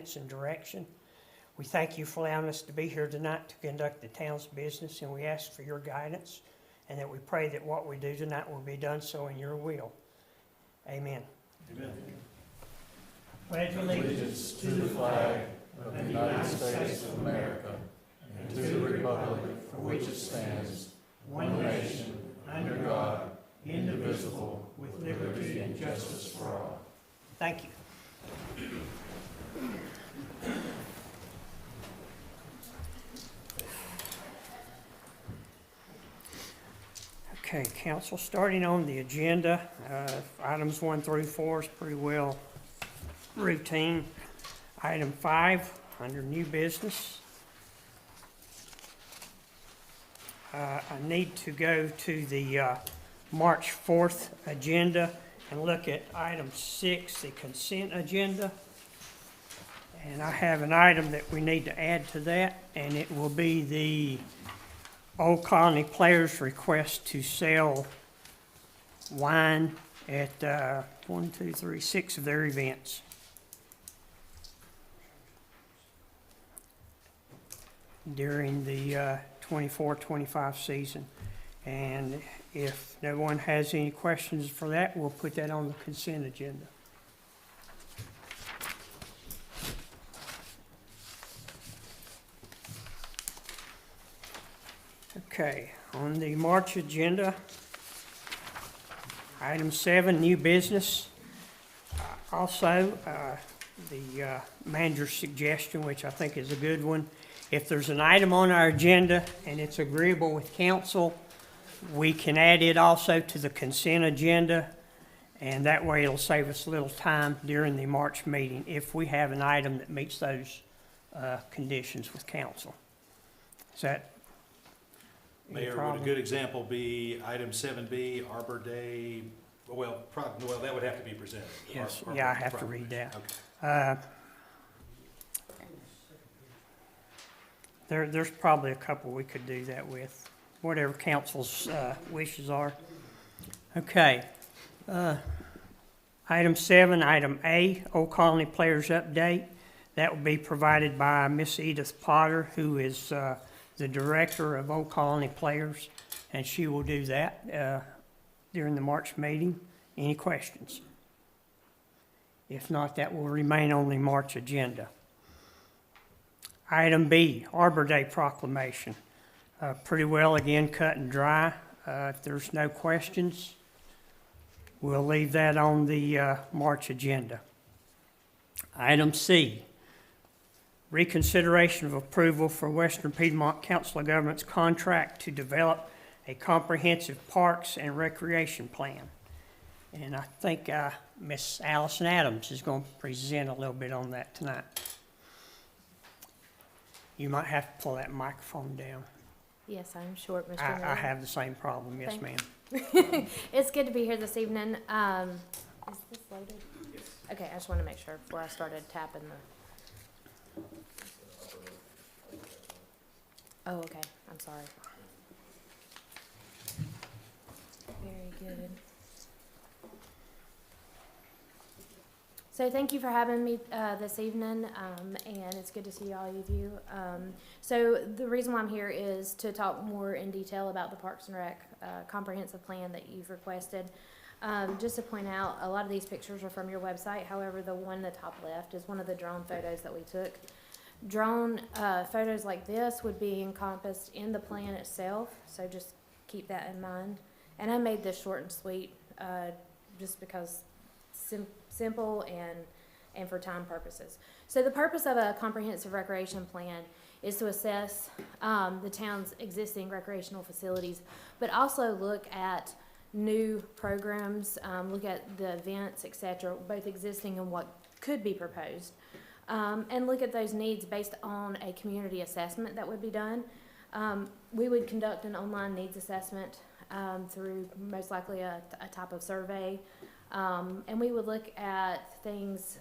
guidance and direction. We thank you for allowing us to be here tonight to conduct the town's business, and we ask for your guidance, and that we pray that what we do tonight will be done so in your will. Amen. Amen. Pledge Allegiance to the flag of the United States of America and to the republic for which it stands, one nation, under God, indivisible, with liberty and justice for all. Thank you. Okay, council, starting on the agenda, items 1 through 4 is pretty well routine. Item 5, under new business. I need to go to the March 4th agenda and look at item 6, the consent agenda. And I have an item that we need to add to that, and it will be the Old Colony Players' request to sell wine at 6 of their events. During the 24-25 season. And if no one has any questions for that, we'll put that on the consent agenda. Okay, on the March agenda, item 7, new business. Also, the manager's suggestion, which I think is a good one. If there's an item on our agenda and it's agreeable with council, we can add it also to the consent agenda, and that way it'll save us a little time during the March meeting if we have an item that meets those conditions with council. Is that any Mayor, problem? would a good example be item 7B, Arbor Day? Well, that would have to be presented. Yes, Arbor yeah, I have to property. read that. Okay. There's probably a couple we could do that with, whatever council's wishes are. Okay. Item 7, item A, Old Colony Players Update. That will be provided by Miss Edith Potter, who is the director of Old Colony Players, and she will do that during the March meeting. Any questions? If not, that will remain on the March agenda. Item B, Arbor Day proclamation. Pretty well, again, cut and dry. If there's no questions, we'll leave that on the March agenda. Item C, reconsideration of approval for Western Piedmont Council of Governments contract to develop a comprehensive parks and recreation plan. And I think Miss Allison Adams is going to present a little bit on that tonight. You might have to pull that microphone down. Yes, I'm short, Mr. I Mayor. have the same problem, yes, Thank- ma'am. It's good to be here this evening. Is this loaded? Yes. Okay, I just want to make sure before I started tapping the. Oh, okay, I'm sorry. Very good. So thank you for having me this evening, and it's good to see all of you. So the reason why I'm here is to talk more in detail about the Parks and Rec comprehensive plan that you've requested. Just to point out, a lot of these pictures are from your website. However, the one in the top left is one of the drone photos that we took. Drone photos like this would be encompassed in the plan itself, so just keep that in mind. And I made this short and sweet just because simple and for time purposes. So the purpose of a comprehensive recreation plan is to assess the town's existing recreational facilities, but also look at new programs, look at the events, etc., both existing and what could be proposed, and look at those needs based on a community assessment that would be done. We would conduct an online needs assessment through most likely a type of survey. And we would look at things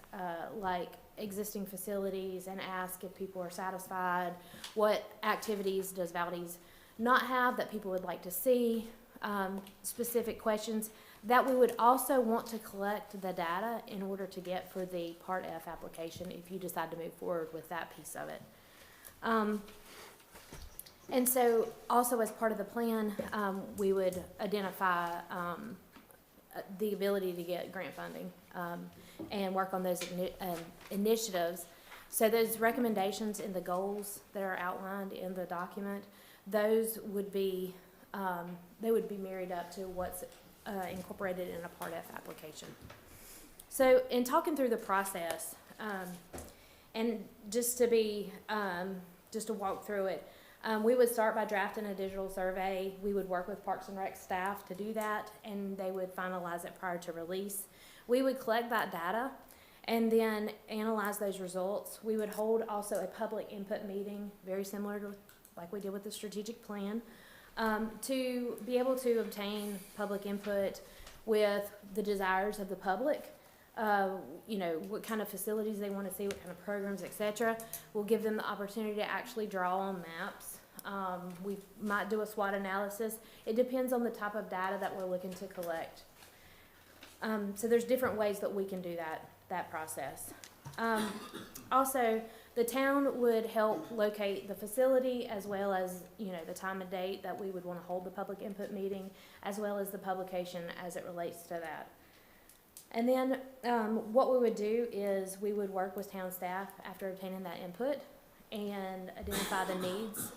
like existing facilities and ask if people are satisfied, what activities does Valdese not have that people would like to see, specific questions that we would also want to collect the data in order to get for the Part F application if you decide to move forward with that piece of it. And so also as part of the plan, we would identify the ability to get grant funding and work on those initiatives. So those recommendations and the goals that are outlined in the document, those would be, they would be married up to what's incorporated in a Part F application. So in talking through the process, and just to be, just to walk through it, we would start by drafting a digital survey. We would work with Parks and Rec staff to do that, and they would finalize it prior to release. We would collect that data and then analyze those results. We would hold also a public input meeting, very similar to like we did with the strategic plan, to be able to obtain public input with the desires of the public. You know, what kind of facilities they want to see, what kind of programs, etc. We'll give them the opportunity to actually draw on maps. We might do a SWOT analysis. It depends on the type of data that we're looking to collect. So there's different ways that we can do that process. Also, the town would help locate the facility as well as, you know, the time and date that we would want to hold the public input meeting, as well as the publication as it relates to that. And then what we would do is we would work with town staff after obtaining that input and identify the needs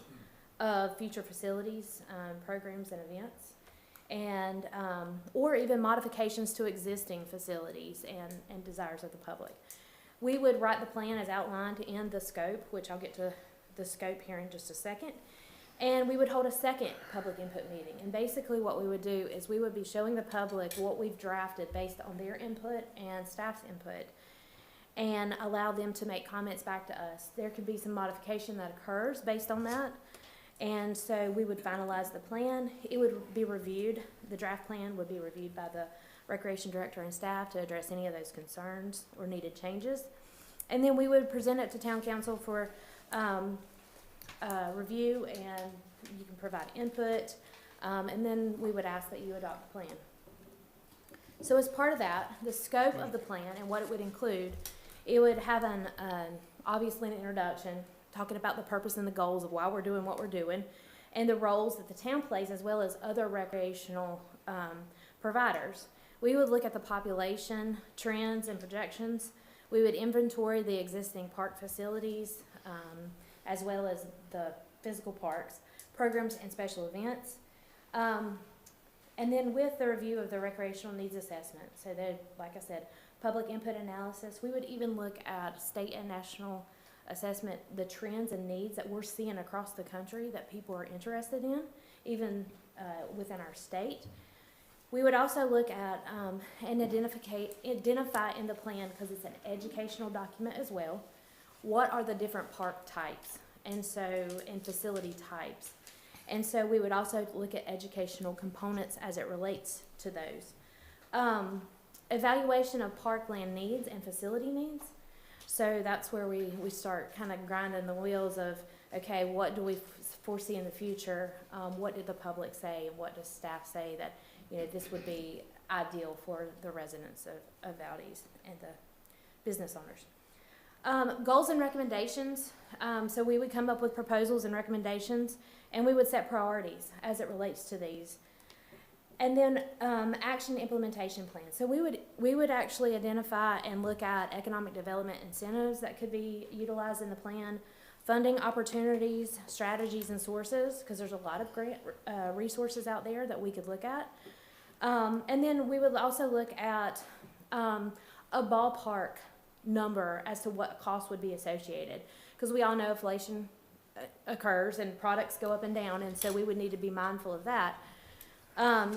of future facilities, programs, and events, and or even modifications to existing facilities and desires of the public. We would write the plan as outlined in the scope, which I'll get to the scope here in just a second. And we would hold a second public input meeting. And basically what we would do is we would be showing the public what we've drafted based on their input and staff's input, and allow them to make comments back to us. There could be some modification that occurs based on that. And so we would finalize the plan. It would be reviewed. The draft plan would be reviewed by the recreation director and staff to address any of those concerns or needed changes. And then we would present it to town council for review, and you can provide input, and then we would ask that you adopt the plan. So as part of that, the scope of the plan and what it would include, it would have obviously an introduction talking about the purpose and the goals of why we're doing what we're doing, and the roles that the town plays as well as other recreational providers. We would look at the population trends and projections. We would inventory the existing park facilities, as well as the physical parks, programs, and special events. And then with the review of the recreational needs assessment, so that, like I said, public input analysis, we would even look at state and national assessment, the trends and needs that we're seeing across the country that people are interested in, even within our state. We would also look at and identify in the plan, because it's an educational document as well, what are the different park types and facility types. And so we would also look at educational components as it relates to those. Evaluation of parkland needs and facility needs. So that's where we start kind of grinding the wheels of, okay, what do we foresee in the future? What did the public say, and what does staff say that, you know, this would be ideal for the residents of Valdese and the business owners. Goals and recommendations. So we would come up with proposals and recommendations, and we would set priorities as it relates to these. And then action implementation plans. So we would actually identify and look at economic development incentives that could be utilized in the plan, funding opportunities, strategies, and sources, because there's a lot of grant resources out there that we could look at. And then we would also look at a ballpark number as to what costs would be associated, because we all know inflation occurs and products go up and down, and so we would need to be mindful of that.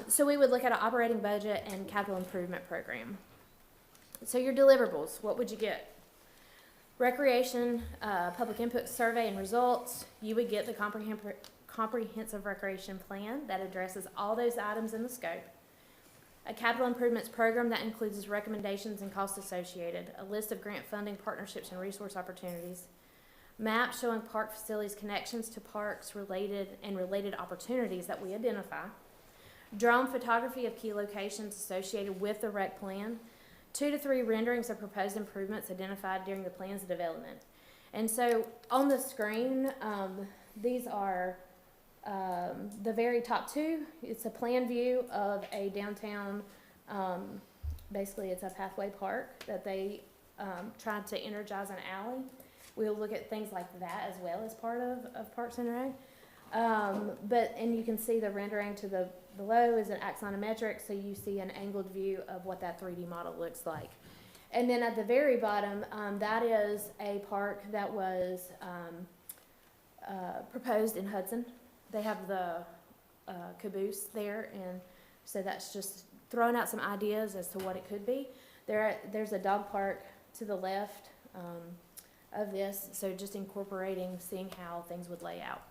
So we would look at an operating budget and capital improvement program. So your deliverables, what would you get? Recreation, public input survey and results. You would get the comprehensive recreation plan that addresses all those items in the scope. A capital improvements program that includes recommendations and costs associated. A list of grant funding, partnerships, and resource opportunities. Maps showing park facilities connections to parks related opportunities that we identify. drone photography of key locations associated with the rec plan, 2 to 3 renderings of proposed improvements identified during the plan's development. And so on the screen, these are the very top 2. It's a plan view of a downtown, basically it's a pathway park that they tried to energize an alley. We'll look at things like that as well as part of Parks and Rec. And you can see the rendering to the below is an axonometric, so you see an angled view of what that 3D model looks like. And then at the very bottom, that is a park that was proposed in Hudson. They have the caboose there, and so that's just throwing out some ideas as to what it could be. There's a dog park to the left of this, so just incorporating, seeing how things would lay out.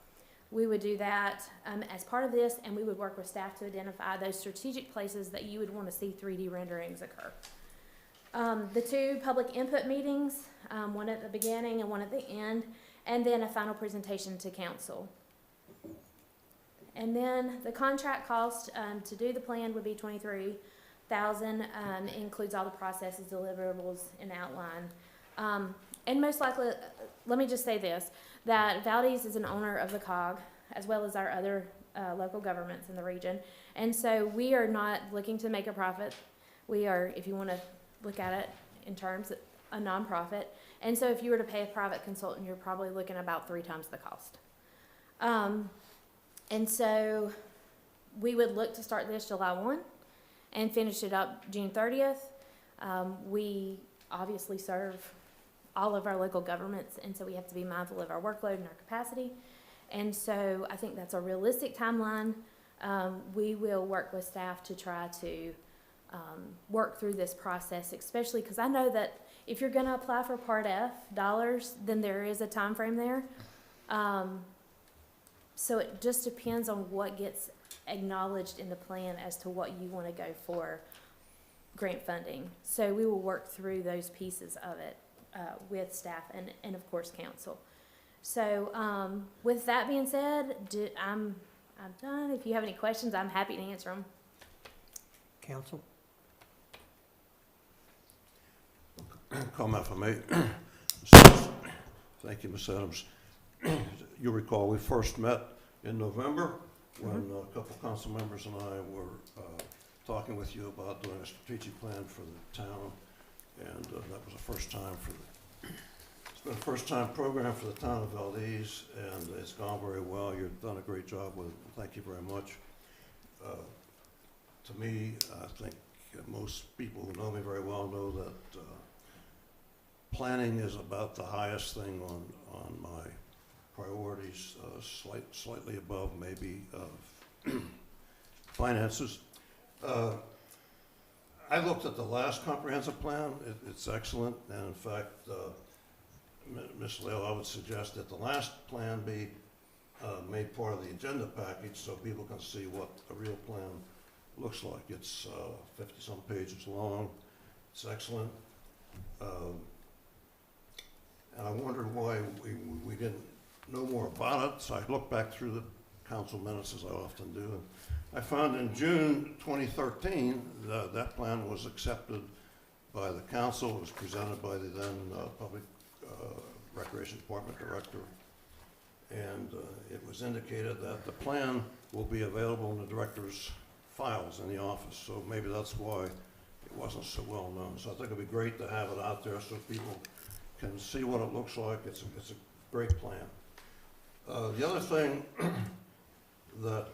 We would do that as part of this, and we would work with staff to identify those strategic places that you would want to see 3D renderings occur. The 2 public input meetings, one at the beginning and one at the end, and then a final presentation to council. And then the contract cost to do the plan would be $23,000, includes all the processes, deliverables, and outline. And most likely, let me just say this, that Valdese is an owner of the COG, as well as our other local governments in the region. And so we are not looking to make a profit. We are, if you want to look at it in terms of a nonprofit. And so if you were to pay a private consultant, you're probably looking about 3 times the cost. And so we would look to start this July 1 and finish it up June 30th. We obviously serve all of our local governments, and so we have to be mindful of our workload and our capacity. And so I think that's a realistic timeline. We will work with staff to try to work through this process, especially because I know that if you're going to apply for Part F dollars, then there is a time frame there. So it just depends on what gets acknowledged in the plan as to what you want to go for grant funding. So we will work through those pieces of it with staff and of course council. So with that being said, I'm done. If you have any questions, I'm happy to answer them. Council? Comment from me. Thank you, Ms. Adams. You recall we first met in November when a couple council members and I were talking with you about doing a strategic plan for the town, and that was the first time it's been a first-time program for the town of Valdese, and it's gone very well. You've done a great job with it. Thank you very much. To me, I think most people who know me very well know that planning is about the highest thing on my priorities, slightly above maybe finances. I looked at the last comprehensive plan. It's excellent, and in fact, Ms. Leal, I would suggest that the last plan be made part of the agenda package so people can see what a real plan looks like. It's 50-some pages long. It's excellent. And I wondered why we didn't know more about it, so I looked back through the council minutes, as I often do. And I found in June 2013 that plan was accepted by the council. It was presented by the then Public Recreation Department Director, and it was indicated that the plan will be available in the director's files in the office, so maybe that's why it wasn't so well known. So I think it'd be great to have it out there so people can see what it looks like. It's a great plan. The other thing that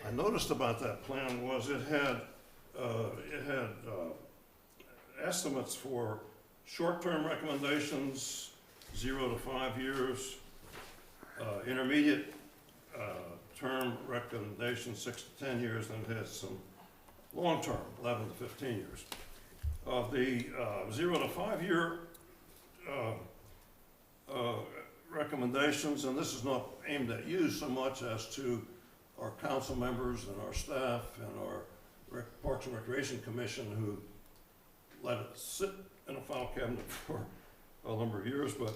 I noticed about that plan was it had estimates for short-term recommendations, 0 to 5 years, intermediate term recommendations, 6 to 10 years, and it has some long-term, 11 to 15 years. Of the 0 to 5 year recommendations, and this is not aimed at you so much as to our council members and our staff and our Parks and Recreation Commission who let it sit in a file cabinet for a number of years, but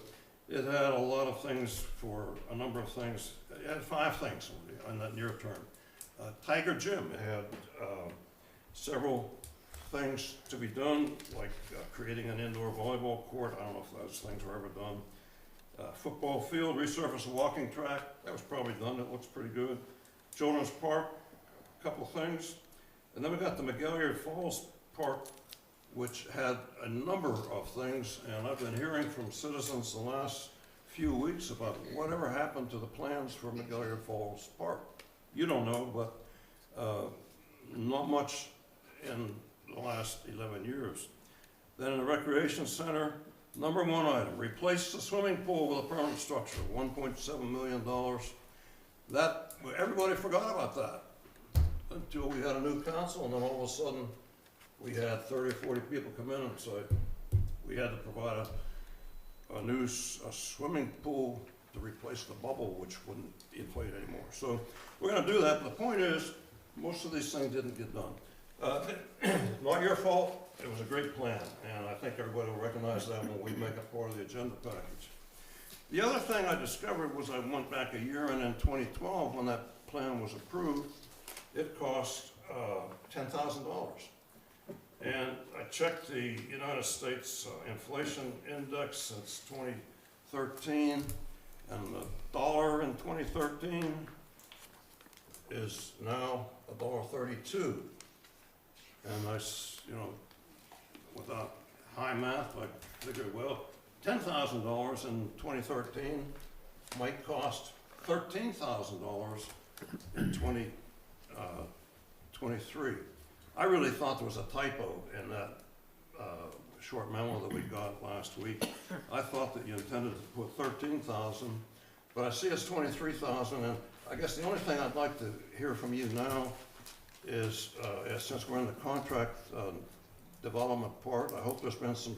it had a lot of things for a number of things. It had 5 things in that near term. Tiger Gym had several things to be done, like creating an indoor volleyball court. I don't know if those things were ever done. Football field, resurface a walking track, that was probably done, it looks pretty good. Children's Park, a couple of things. And then we got the McGilliard Falls Park, which had a number of things, and I've been hearing from citizens the last few weeks about whatever happened to the plans for McGilliard Falls Park. You don't know, but not much in the last 11 years. Then in the recreation center, number one item, replace the swimming pool with a permanent structure, $1.7 million. That, everybody forgot about that until we had a new council, and then all of a sudden, we had 30 or 40 people come in and say, we had to provide a new swimming pool to replace the bubble, which wouldn't inflate anymore. So we're gonna do that, but the point is, most of these things didn't get done. Not your fault, it was a great plan, and I think everybody will recognize that when we make it part of the agenda package. The other thing I discovered was I went back a year, and in 2012, when that plan was approved, it cost $10,000. And I checked the United States inflation index since 2013, and the dollar in 2013 is now $1.32. And I, without high math, I figured, well, $10,000 in 2013 might cost $13,000 in 2023. I really thought there was a typo in that short memo that we got last week. I thought that you intended to put 13,000, but I see it's 23,000, and I guess the only thing I'd like to hear from you now is since we're in the contract development part, I hope there's been some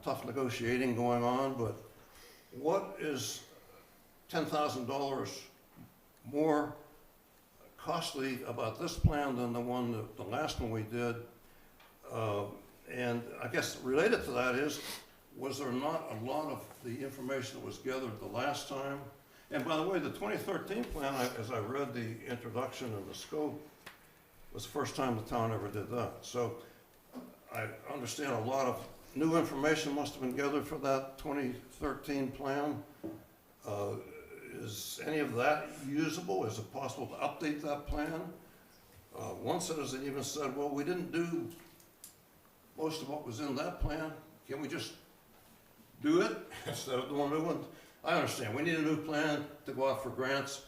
tough negotiating going on, but what is $10,000 more costly about this plan than the last one we did? And I guess related to that is, was there not a lot of the information that was gathered the last time? And by the way, the 2013 plan, as I read the introduction and the scope, was the first time the town ever did that. So I understand a lot of new information must have been gathered for that 2013 plan. Is any of that usable? Is it possible to update that plan? One citizen even said, well, we didn't do most of what was in that plan. Can we just do it instead of doing a new one? I understand, we need a new plan to go out for grants,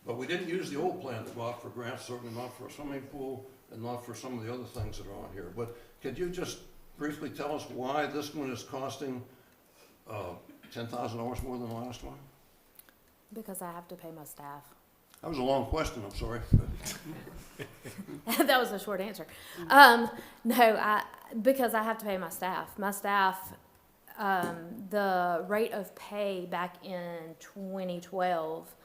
but we didn't use the old plan to go out for grants, certainly not for a swimming pool and not for some of the other things that are on here. But could you just briefly tell us why this one is costing $10,000 more than the last one? Because I have to pay my staff. That was a long question, I'm sorry. That was a short answer. Because I have to pay my staff. My staff, the rate of pay back in 2012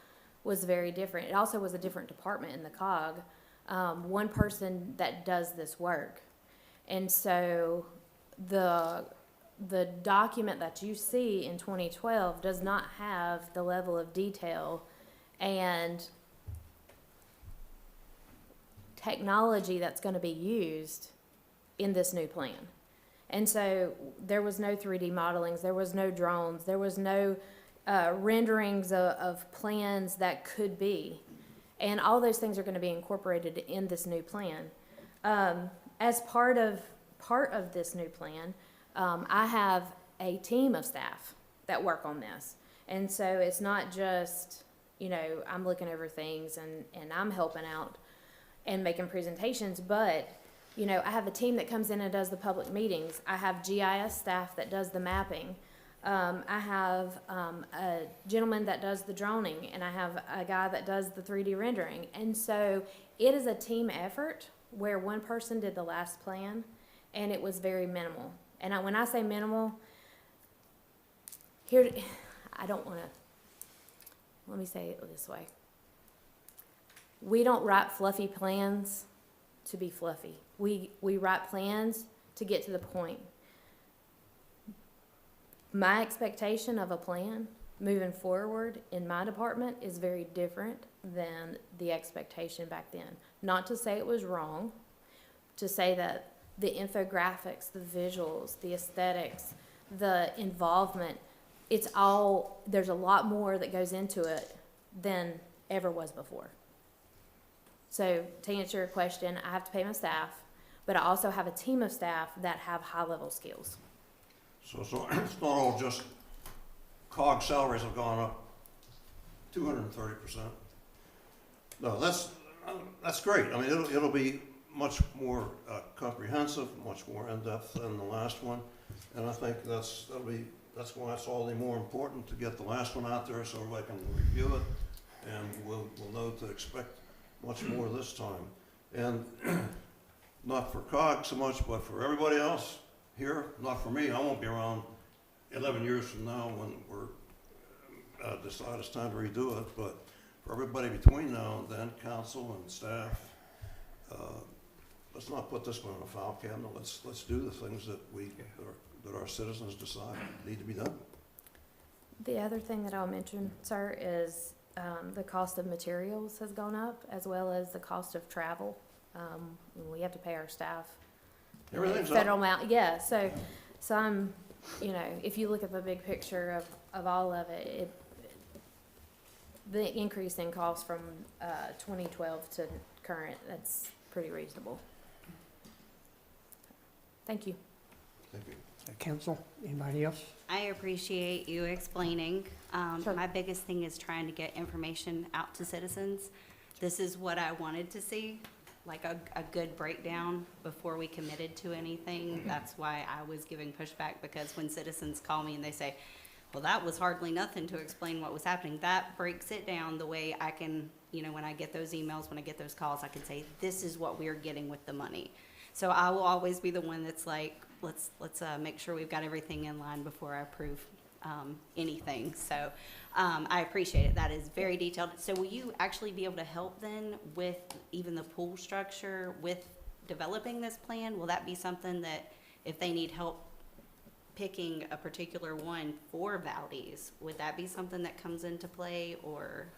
was very different. It also was a different department in the COG. One person that does this work. And so the document that you see in 2012 does not have the level of detail and technology that's going to be used in this new plan. And so there was no 3D modelings, there was no drones, there was no renderings of plans that could be. And all those things are going to be incorporated in this new plan. As part of this new plan, I have a team of staff that work on this. And so it's not just, I'm looking over things and I'm helping out and making presentations, but, I have a team that comes in and does the public meetings. I have GIS staff that does the mapping. I have a gentleman that does the droning, and I have a guy that does the 3D rendering. And so it is a team effort where one person did the last plan, and it was very minimal. And when I say minimal, let me say it this way. We don't write fluffy plans to be fluffy. We write plans to get to the point. My expectation of a plan moving forward in my department is very different than the expectation back then. Not to say it was wrong, to say that the infographics, the visuals, the aesthetics, the involvement, it's all, there's a lot more that goes into it than ever was before. So to answer your question, I have to pay my staff, but I also have a team of staff that have high-level skills. So it's not all just COG salaries have gone up 230%. No, that's great. I mean, it'll be much more comprehensive, much more in-depth than the last one. And I think that's why it's all the more important to get the last one out there so everybody can review it. And we'll know to expect much more this time. And not for COG so much, but for everybody else here, not for me. I won't be around 11 years from now when we're decide it's time to redo it. But for everybody between now and then, council and staff, let's not put this one in a file cabinet. Let's do the things that that our citizens decide need to be done. The other thing that I'll mention, sir, is the cost of materials has gone up, as well as the cost of travel. We have to pay our staff. Everything's Federal up. amount, yeah, so I'm, if you look at the big picture of all of it, the increase in cost from 2012 to current, that's pretty reasonable. Thank you. Thank you. Council, anybody else? I appreciate you explaining. Sure. My biggest thing is trying to get information out to citizens. This is what I wanted to see, like a good breakdown before we committed to anything. That's why I was giving pushback, because when citizens call me and they say, well, that was hardly nothing to explain what was happening, that breaks it down the way I can, when I get those emails, when I get those calls, I can say, this is what we're getting with the money. So I will always be the one that's like, let's make sure we've got everything in line before I approve anything. So I appreciate it. That is very detailed. So will you actually be able to help then with even the pool structure with developing this plan? Will that be something that if they need help picking a particular one for Valdese, would that be something that comes into play? Or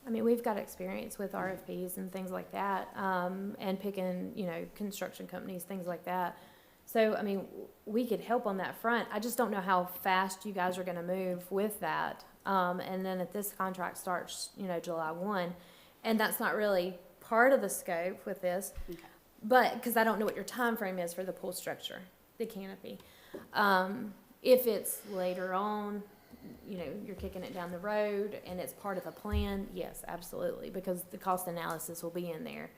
I mean, we've got experience with RFPs and things like that, and picking, construction companies, things like that. So, I mean, we could help on that front. I just don't know how fast you guys are gonna move with that. And then if this contract starts, July 1, and that's not really part of the scope with this, okay. but, because I don't know what your time frame is for the pool structure, the canopy. If it's later on, you're kicking it down the road and it's part of the plan, yes, absolutely, because the cost analysis will be in there.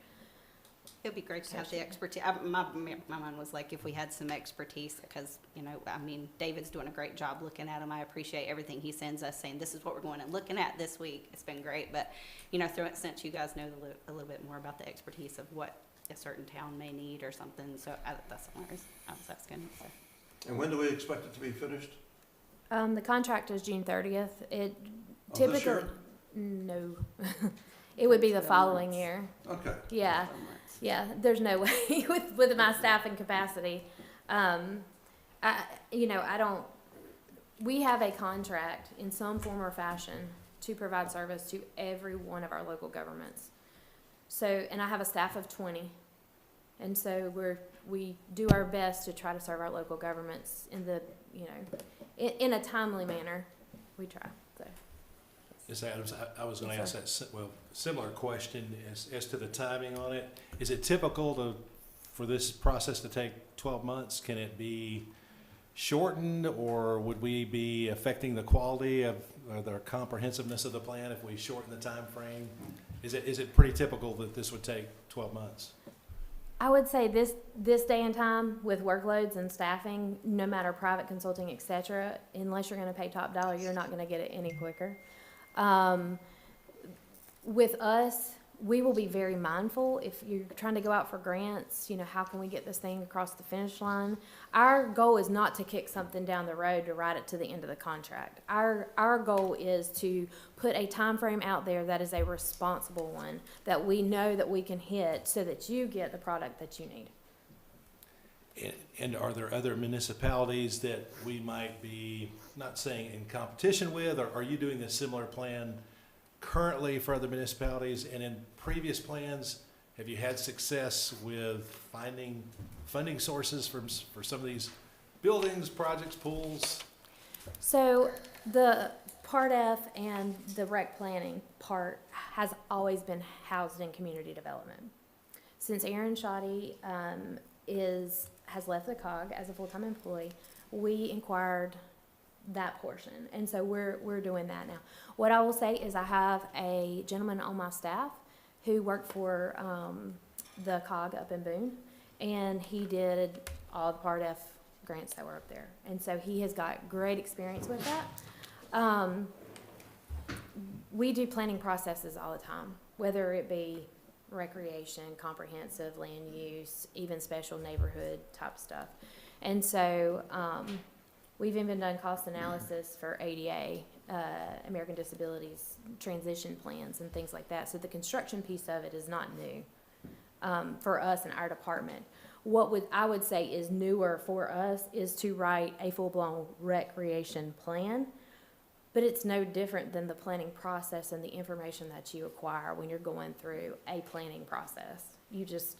It'd be great to have the expertise. My mind was like, if we had some expertise, because, David's doing a great job looking at them. I appreciate everything he sends us, saying this is what we're going and looking at this week. It's been great. But, since you guys know a little bit more about the expertise of what a certain town may need or something, so that's what I was asking. So. And when do we expect it to be finished? The contract is June 30th. It Of this typically, year? no, it would be the following year. Okay. Yeah. Yeah, there's no way with my staffing capacity. We have a contract in some form or fashion to provide service to every one of our local governments. So, and I have a staff of 20. And so we do our best to try to serve our local governments in the, in a timely manner. We try, so. Ms. Adams, I was going to Yes, ask that, similar question as to the timing on it. Is it typical for this process to take 12 months? Can it be shortened, or would we be affecting the quality of the comprehensiveness of the plan if we shorten the time frame? Is it pretty typical that this would take 12 months? I would say this day and time with workloads and staffing, no matter private consulting, et cetera, unless you're going to pay top dollar, you're not going to get it any quicker. With us, we will be very mindful if you're trying to go out for grants, how can we get this thing across the finish line? Our goal is not to kick something down the road to ride it to the end of the contract. Our goal is to put a time frame out there that is a responsible one, that we know that we can hit so that you get the product that you need. And are there other municipalities that we might be, not saying in competition with, or are you doing a similar plan currently for other municipalities? And in previous plans, have you had success with finding funding sources for some of these buildings, projects, pools? So the Part F and the rec planning part has always been housed in community development. Since Aaron Shoddy has left the COG as a full-time employee, we inquired that portion, and so we're doing that now. What I will say is I have a gentleman on my staff who worked for the COG up in Boone, and he did all the Part F grants that were up there, and so he has got great experience with that. We do planning processes all the time, whether it be recreation, comprehensive land use, even special neighborhood type stuff. And so we've even done cost analysis for ADA, American Disabilities transition plans and things like that. So the construction piece of it is not new for us in our department. What I would say is newer for us is to write a full-blown recreation plan. But it's no different than the planning process and the information that you acquire when you're going through a planning process. You just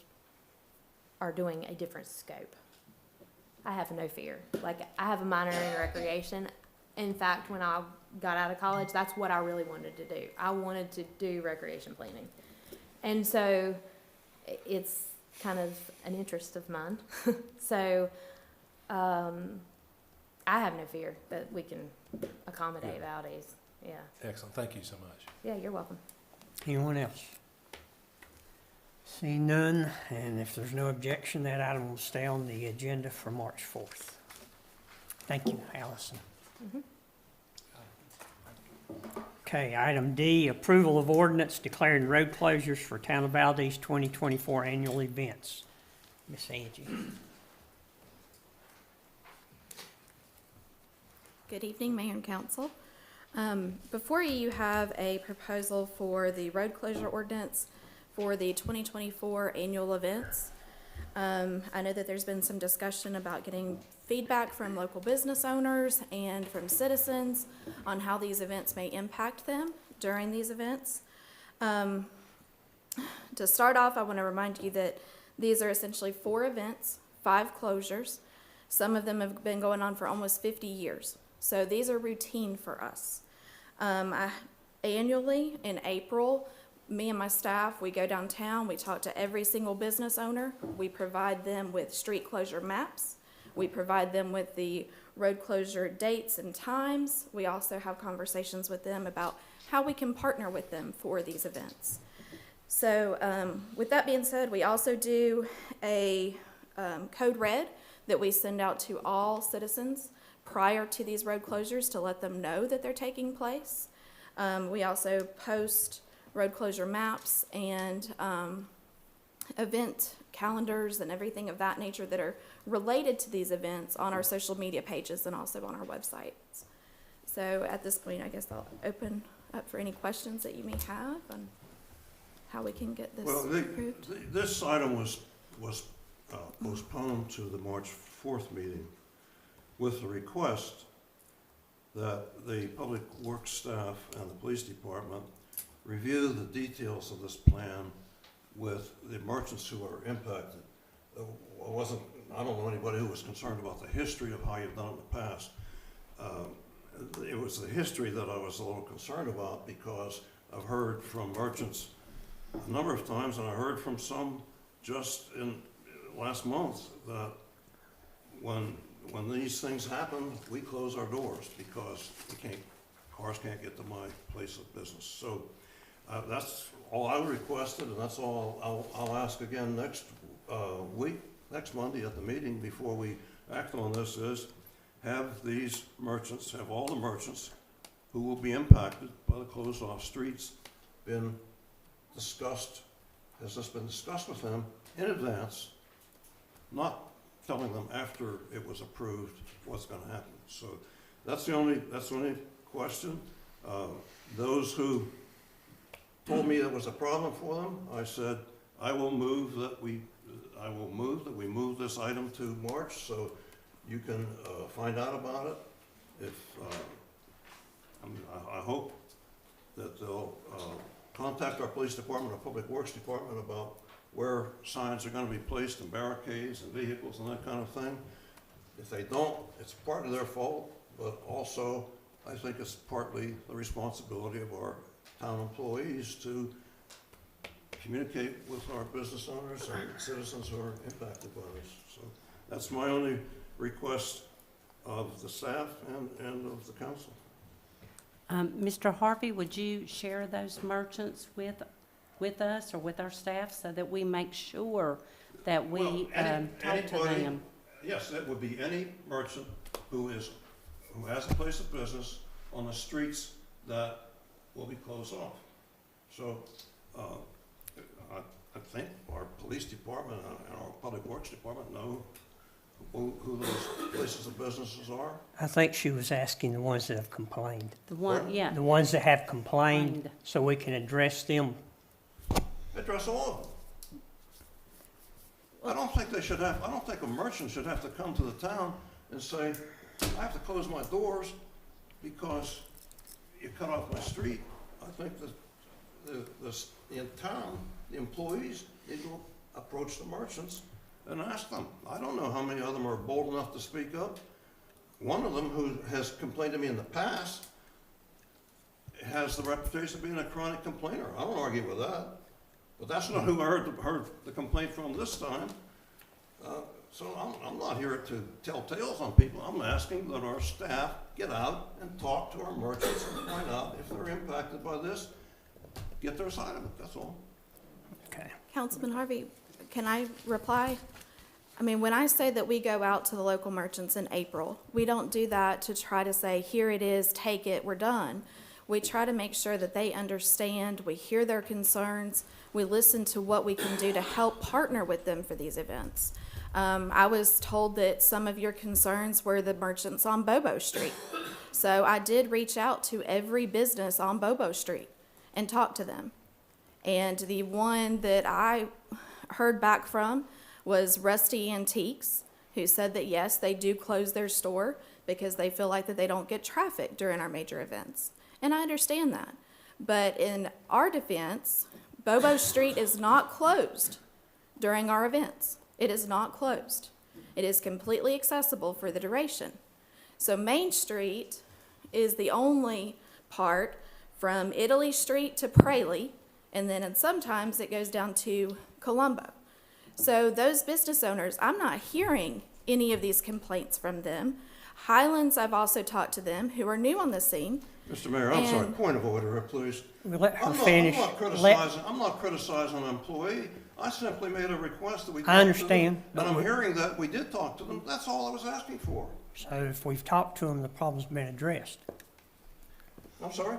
are doing a different scope. I have no fear. Like, I have a minor in recreation. In fact, when I got out of college, that's what I really wanted to do. I wanted to do recreation planning. And so it's kind of an interest of mine. So I have no fear that we can accommodate Valdese. Yeah. Excellent. Thank you so much. Yeah, you're welcome. Anyone else? See none, and if there's no objection, that item will stay on the agenda for March 4th. Thank you, Allison. Okay, item D, approval of ordinance declaring road closures for Town of Valdese 2024 annual events. Miss Angie. Good evening, Mayor and Council. Before you have a proposal for the road closure ordinance for the 2024 annual events. I know that there's been some discussion about getting feedback from local business owners and from citizens on how these events may impact them during these events. To start off, I want to remind you that these are essentially 4 events, 5 closures. Some of them have been going on for almost 50 years. So these are routine for us. Annually in April, me and my staff, we go downtown, we talk to every single business owner. We provide them with street closure maps. We provide them with the road closure dates and times. We also have conversations with them about how we can partner with them for these events. So with that being said, we also do a code red that we send out to all citizens prior to these road closures to let them know that they're taking place. We also post road closure maps and event calendars and everything of that nature that are related to these events on our social media pages and also on our websites. So at this point, I guess I'll open up for any questions that you may have on how we can get this approved. This item was postponed to the March 4th meeting with the request that the public works staff and the police department review the details of this plan with the merchants who are impacted. I don't know anybody who was concerned about the history of how you've done it in the past. It was the history that I was a little concerned about because I've heard from merchants a number of times, and I heard from some just in last month that when these things happen, we close our doors because cars can't get to my place of business. So that's all I requested, and that's all I'll ask again next week, next Monday at the meeting before we act on this is have all the merchants who will be impacted by the closed off streets been discussed, has this been discussed with them in advance, not telling them after it was approved what's going to happen. So that's the only question. Those who told me it was a problem for them, I said, I will move that we I will move that we move this item to March, so you can find out about it. If, I hope that they'll contact our police department or public works department about where signs are gonna be placed and barricades and vehicles and that kind of thing. If they don't, it's partly their fault, but also I think it's partly the responsibility of our town employees to communicate with our business owners and citizens who are impacted by this. So that's my only request of the staff and of the council. Mr. Harvey, would you share those merchants with us or with our staff so that we make sure that we Well, talk to anybody- them? Yes, that would be any merchant who has a place of business on the streets that will be closed off. So, I think our police department and our public works department know who those places of businesses are. I think she was asking the ones that have complained. The one, yeah. The ones that have complained, Complained. so we can address them. Address all of them. I don't think a merchant should have to come to the town and say, I have to close my doors because you cut off my street. I think that in town, the employees need to approach the merchants and ask them. I don't know how many of them are bold enough to speak up. One of them, who has complained to me in the past, has the reputation of being a chronic complainer. I don't argue with that. But that's not who I heard the complaint from this time. So I'm not here to tell tales on people. I'm asking that our staff get out and talk to our merchants and find out if they're impacted by this, get their side of it, that's all. Okay. Councilman Harvey, can I reply? I mean, when I say that we go out to the local merchants in April, we don't do that to try to say, here it is, take it, we're done. We try to make sure that they understand, we hear their concerns, we listen to what we can do to help partner with them for these events. I was told that some of your concerns were the merchants on Bobo Street. So I did reach out to every business on Bobo Street and talk to them. And the one that I heard back from was Rusty Antiques, who said that yes, they do close their store because they feel like that they don't get traffic during our major events. And I understand that. But in our defense, Bobo Street is not closed during our events. It is not closed. It is completely accessible for the duration. So Main Street is the only part from Italy Street to Praley, and then sometimes it goes down to Colombo. So those business owners, I'm not hearing any of these complaints from them. Highlands, I've also talked to them, who are new on the scene. Mr. Mayor, I'm sorry, And- point of order, please. We'll let her I'm finish. I'm not criticizing an employee. I simply made a request that we talk to them. I understand, but And I'm we- hearing that we did talk to them. That's all I was asking for. So if we've talked to them, the problem's been addressed. I'm sorry?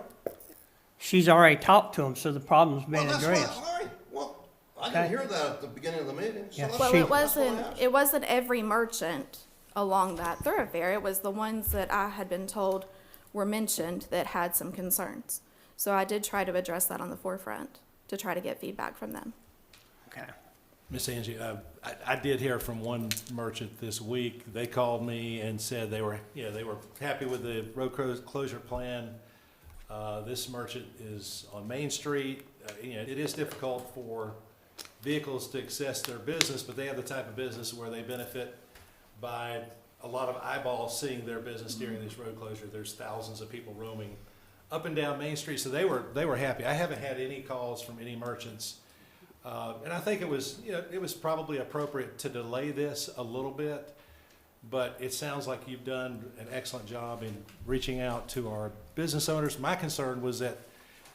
She's already talked to them, so the problem's Well, been that's addressed. fine. Well, I Okay. didn't hear that at the beginning of the meeting. So Yeah. that's- Well, She- it that's what I wasn't, asked. it wasn't every merchant along that thoroughfare. It was the ones that I had been told were mentioned that had some concerns. So I did try to address that on the forefront to try to get feedback from them. Okay. Miss Angie, I did hear from one merchant this week. They called me and said they were happy with the road closure plan. This merchant is on Main Street. It is difficult for vehicles to access their business, but they have the type of business where they benefit by a lot of eyeballs seeing their business during this road closure. There's thousands of people roaming up and down Main Street, so they were happy. I haven't had any calls from any merchants. And I think it was probably appropriate to delay this a little bit, but it sounds like you've done an excellent job in reaching out to our business owners. My concern was that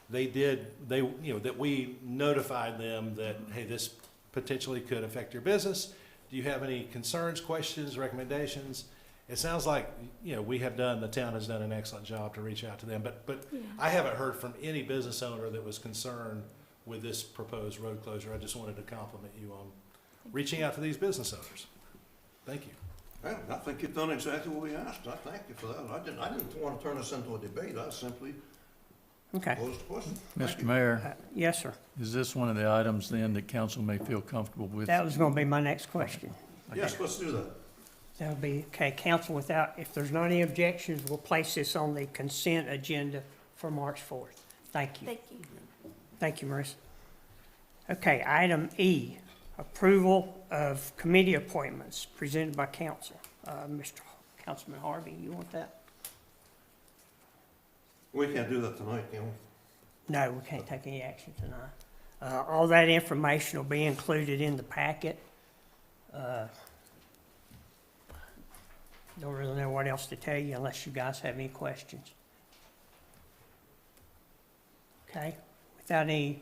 that we notified them that, hey, this potentially could affect your business. Do you have any concerns, questions, recommendations? It sounds like, the town has done an excellent job to reach out to them, but Yeah. I haven't heard from any business owner that was concerned with this proposed road closure. I just wanted to compliment you on reaching out to these business owners. Thank you. Yeah, I think you've done exactly what we asked. I thank you for that. I didn't want to turn this into a debate. I simply Okay. Opposed to question? Thank Mr. you. Mayor, Yes, sir. is this one of the items then that council may feel comfortable with? That was gonna be my next question. Yes, let's do that. That'll be, okay, council, without, if there's not any objections, we'll place this on the consent agenda for March 4th. Thank you. Thank you. Thank you, Marissa. Okay, item E, approval of committee appointments presented by council. Mr. Councilman Harvey, you want that? We can't do that tonight, can we? No, we can't take any action tonight. All that information will be included in the packet. Don't really know what else to tell you unless you guys have any questions. Okay, without any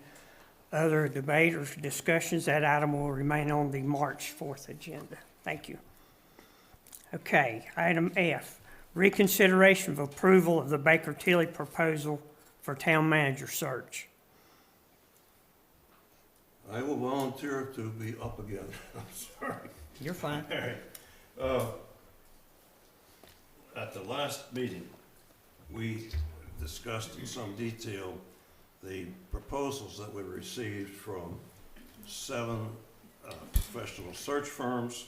other debate or discussions, that item will remain on the March 4th agenda. Thank you. Okay, item F, reconsideration of approval of the Baker Tilly proposal for town manager search. I will volunteer to be up again. I'm sorry. You're fine. All right. At the last meeting, we discussed in some detail the proposals that we received from 7 professional search firms,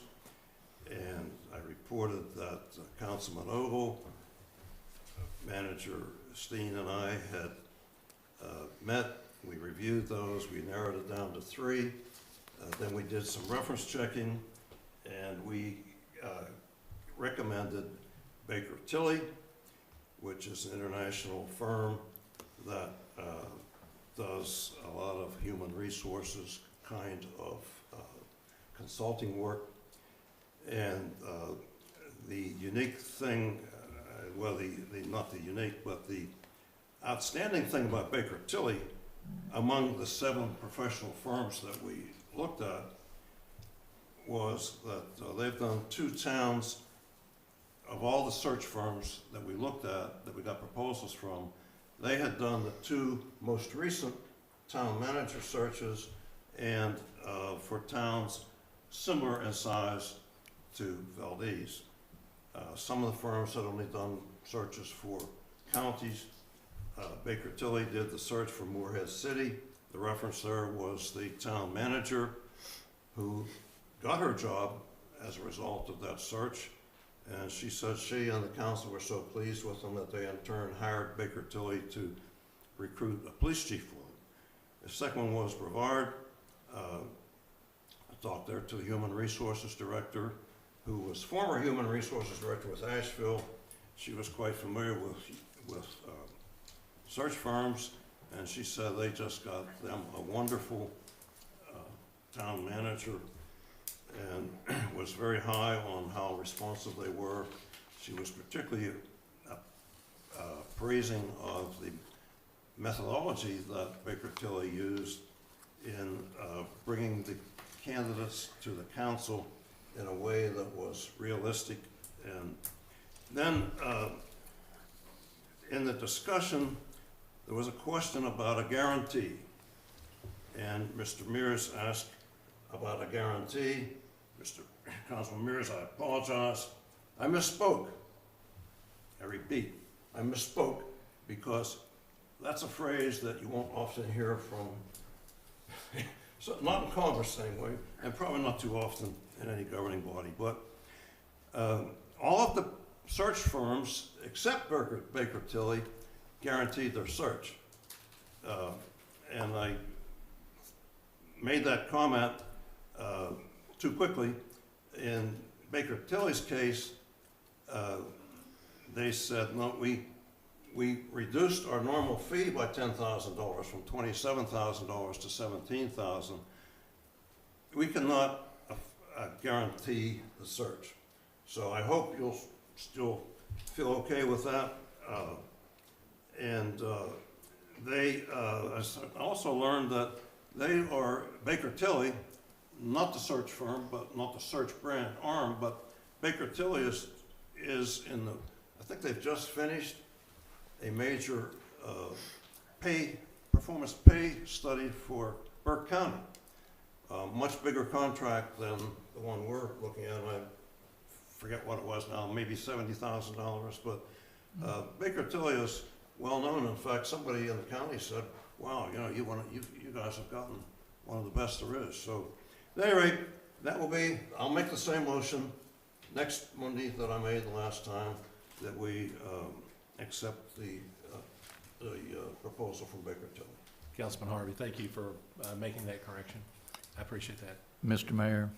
and I reported that Councilman Ogle, Manager Steen, and I had met. We reviewed those. We narrowed it down to 3. Then we did some reference checking, and we recommended Baker Tilly, which is an international firm that does a lot of human resources kind of consulting work. And the unique thing, well, not the unique, but the outstanding thing about Baker Tilly, among the 7 professional firms that we looked at, was that they've done 2 towns. Of all the search firms that we looked at, that we got proposals from, they had done the 2 most recent town manager searches, and for towns similar in size to Valdese. Some of the firms had only done searches for counties. Baker Tilly did the search for Moorhead City. The reference there was the town manager who got her job as a result of that search. And she said she and the council were so pleased with them that they in turn hired Baker Tilly to recruit a police chief for them. The second one was Brevard. I talked there to the human resources director, who was former human resources director with Asheville. She was quite familiar with search firms, and she said they just got them a wonderful town manager, and was very high on how responsive they were. She was particularly praising of the methodology that Baker Tilly used in bringing the candidates to the council in a way that was realistic. And then in the discussion, there was a question about a guarantee. And Mr. Mears asked about a guarantee. Mr. Councilman Mears, I apologize. I misspoke. I repeat, I misspoke, because that's a phrase that you won't often hear from, so not in Congress anyway, and probably not too often in any governing body. But all of the search firms, except Baker Tilly, guaranteed their search. And I made that comment too quickly. In Baker Tilly's case, they said, no, we reduced our normal fee by $10,000 from $27,000 to $17,000. We cannot guarantee the search. So I hope you'll still feel okay with that. They I also learned that they are, Baker Tilly, not the search firm, but not the search brand arm, but Baker Tilly is in the, I think they've just finished a major performance pay study for Burke County. Much bigger contract than the one we're looking at. I forget what it was now, maybe $70,000, but Baker Tilly is well known. In fact, somebody in the county said, wow, you know, you guys have gotten one of the best there is. So at any rate, that will be, I'll make the same motion next Monday that I made the last time, that we accept the proposal from Baker Tilly. Councilman Harvey, thank you for making that correction. I appreciate that. Mr. Mayor,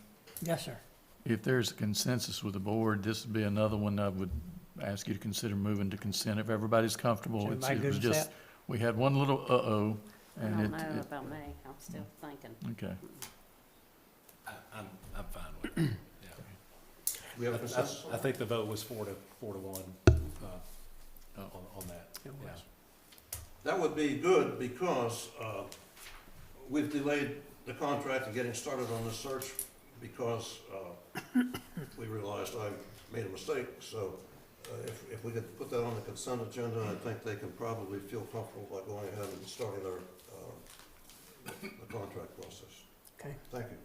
Yes, sir. if there's a consensus with the board, this would be another one I would ask you to consider moving to consent if everybody's comfortable. Is It's- everybody It good was with just, that? we had one little uh-oh, I and don't know about me, I'm still thinking. okay. I'm fine with it. Yeah. We have a consensus? I think the vote was 4 to 1 on that. It Yeah. was. That would be good because we've delayed the contract and getting started on this search because we realized I made a mistake. So if we could put that on the consent agenda, I think they can probably feel comfortable by going ahead and starting the contract process. Okay. Thank you.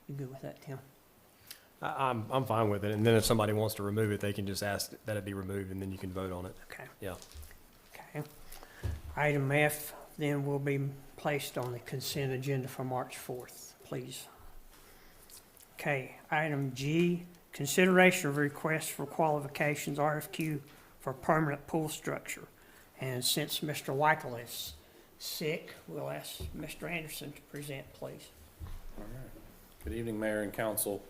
You good with that, Tim? I'm fine with it, and then if somebody wants to remove it, they can just ask that it be removed, and then you can vote on it. Okay. Yeah. Okay. Item F then will be placed on the consent agenda for March 4th, please. Okay, item G, consideration of request for qualifications, RFQ for permanent pool structure. And since Mr. Weichel is sick, we'll ask Mr. Anderson to present, please. All right. Good evening, Mayor and Council.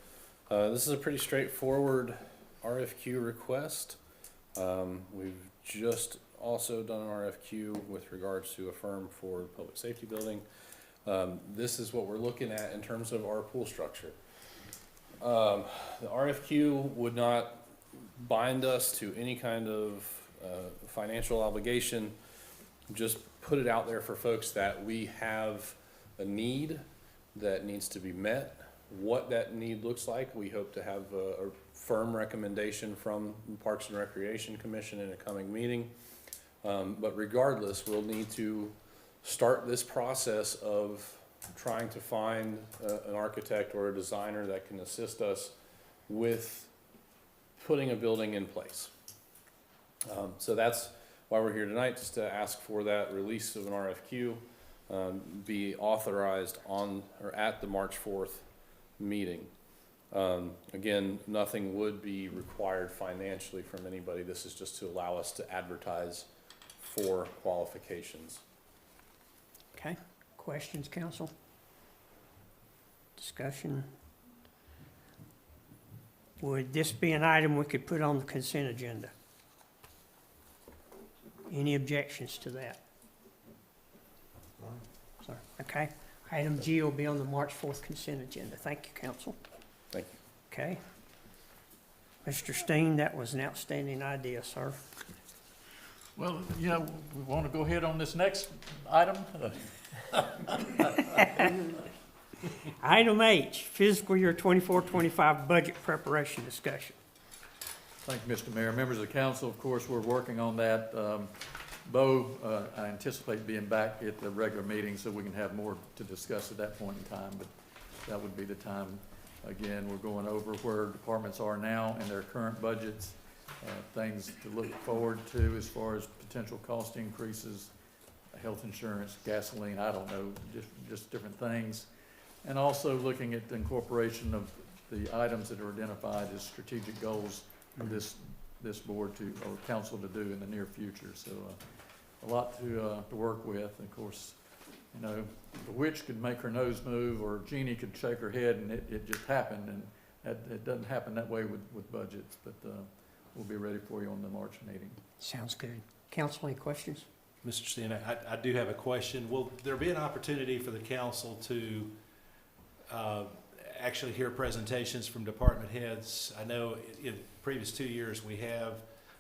This is a pretty straightforward RFQ request. We've just also done an RFQ with regards to a firm for the public safety building. This is what we're looking at in terms of our pool structure. The RFQ would not bind us to any kind of financial obligation. Just put it out there for folks that we have a need that needs to be met. What that need looks like, we hope to have a firm recommendation from Parks and Recreation Commission in a coming meeting. But regardless, we'll need to start this process of trying to find an architect or a designer that can assist us with putting a building in place. So that's why we're here tonight, just to ask for that release of an RFQ, be authorized on or at the March 4th meeting. Again, nothing would be required financially from anybody. This is just to allow us to advertise for qualifications. Okay, questions, council? Discussion? Would this be an item we could put on the consent agenda? Any objections to that? Sorry, okay. Item G will be on the March 4th consent agenda. Thank you, council. Thank you. Okay. Mr. Steen, that was an outstanding idea, sir. Well, you know, we want to go ahead on this next item. Item H, fiscal year 24-25 budget preparation discussion. Thank you, Mr. Mayor. Members of the council, of course, we're working on that. Bo, I anticipate being back at the regular meeting so we can have more to discuss at that point in time, but that would be the time. Again, we're going over where departments are now and their current budgets, things to look forward to as far as potential cost increases, health insurance, gasoline, I don't know, just different things. And also looking at the incorporation of the items that are identified as strategic goals for this board to, or council to do in the near future. So a lot to work with. Of course, you know, the witch could make her nose move or Jeannie could shake her head and it just happened. And it doesn't happen that way with budgets, but we'll be ready for you on the March meeting. Sounds good. Council, any questions? Mr. Steen, I do have a question. Will there be an opportunity for the council to actually hear presentations from department heads? I know in previous 2 years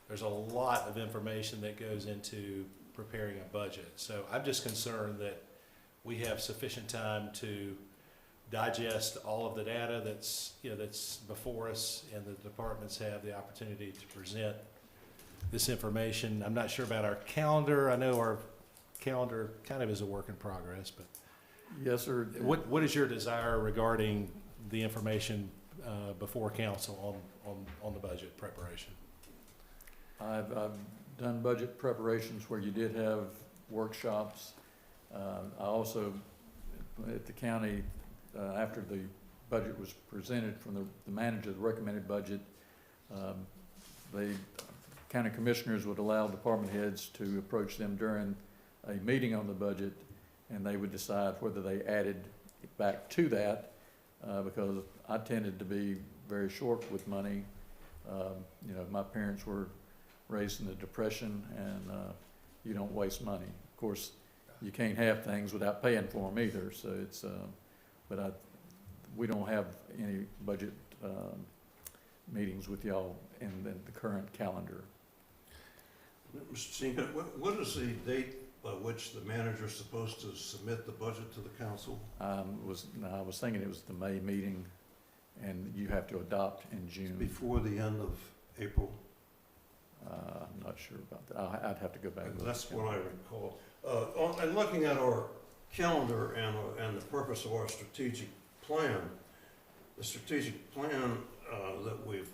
there's a lot of information that goes into preparing a budget. So I'm just concerned that we have sufficient time to digest all of the data that's before us, and the departments have the opportunity to present this information. I'm not sure about our calendar. I know our calendar kind of is a work in progress, but Yes, sir. what is your desire regarding the information before council on the budget preparation? I've done budget preparations where you did have workshops. I also, at the county, after the budget was presented from the manager, the recommended budget, the county commissioners would allow department heads to approach them during a meeting on the budget, and they would decide whether they added back to that, because I tended to be very short with money. You know, my parents were raised in the Depression, and you don't waste money. Of course, you can't have things without paying for them either, so it's, we don't have any budget meetings with y'all in the current calendar. Mr. Senior, what is the date by which the manager is supposed to submit the budget to the council? I was thinking it was the May meeting, and you have to adopt in June. Before the end of April? I'm not sure about that. I'd have to go back. and look. That's what I recall. And looking at our calendar and the purpose of our strategic plan, the strategic plan that we've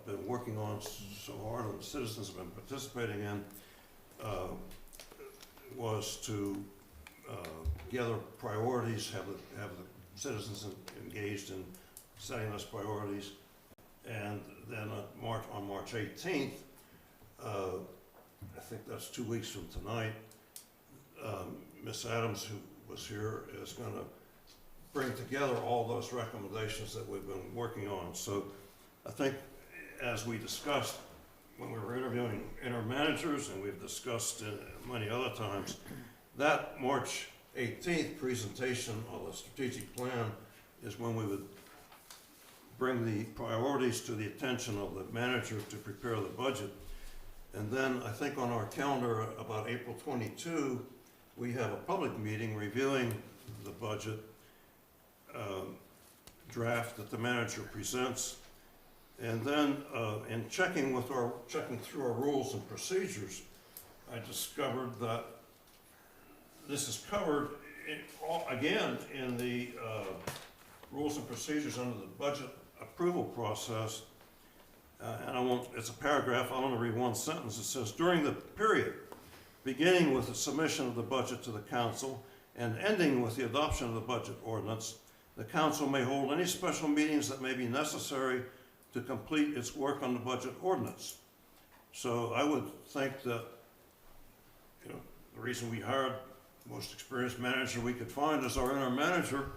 been working on so hard and the citizens have been participating in was to gather priorities, have the citizens engaged in setting those priorities. And then on March 18th, I think that's 2 weeks from tonight, Ms. Adams, who was here, is going to bring together all those recommendations that we've been working on. So I think, as we discussed when we were interviewing interim managers, and we've discussed many other times, that March 18th presentation of the strategic plan is when we would bring the priorities to the attention of the manager to prepare the budget. And then I think on our calendar about April 22, we have a public meeting reviewing the budget draft that the manager presents. And then in checking through our rules and procedures, I discovered that this is covered again in the rules and procedures under the budget approval process. And it's a paragraph, I want to read one sentence. It says, during the period beginning with the submission of the budget to the council and ending with the adoption of the budget ordinance, the council may hold any special meetings that may be necessary to complete its work on the budget ordinance. So I would think that, you know, the reason we hired the most experienced manager we could find as our interim manager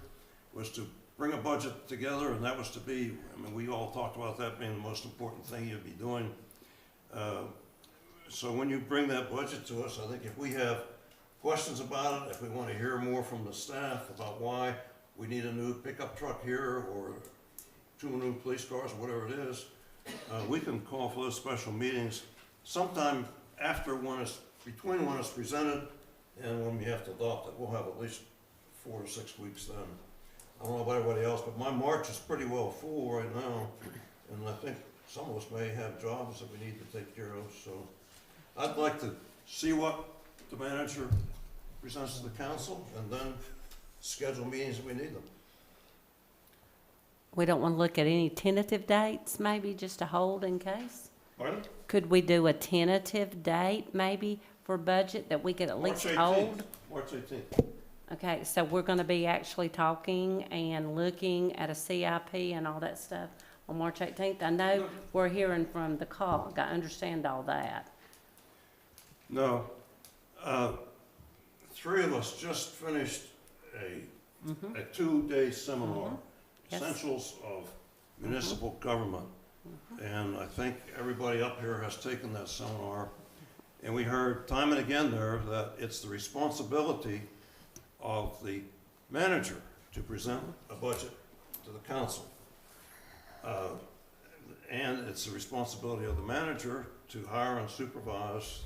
was to bring a budget together, and that was to be, I mean, we all talked about that being the most important thing you'd be doing. So when you bring that budget to us, I think if we have questions about it, if we want to hear more from the staff about why we need a new pickup truck here or 2 new police cars or whatever it is, we can call for those special meetings sometime between when it's presented and when we have to adopt it. We'll have at least 4 to 6 weeks then. I don't know about everybody else, but my March is pretty well full right now, and I think some of us may have jobs that we need to take care of. So I'd like to see what the manager presents to the council and then schedule meetings if we need them. We don't want to look at any tentative dates, maybe just to hold in case? Pardon? Could we do a tentative date maybe for budget that we could at least hold? March 18th. Okay, so we're going to be actually talking and looking at a CIP and all that stuff on March 18th. I know we're hearing from the COG. I understand all that. No. 3 of us just finished a 2-day seminar, Yes. Essentials of Municipal Government. And I think everybody up here has taken that seminar. And we heard time and again there that it's the responsibility of the manager to present a budget to the council. And it's the responsibility of the manager to hire and supervise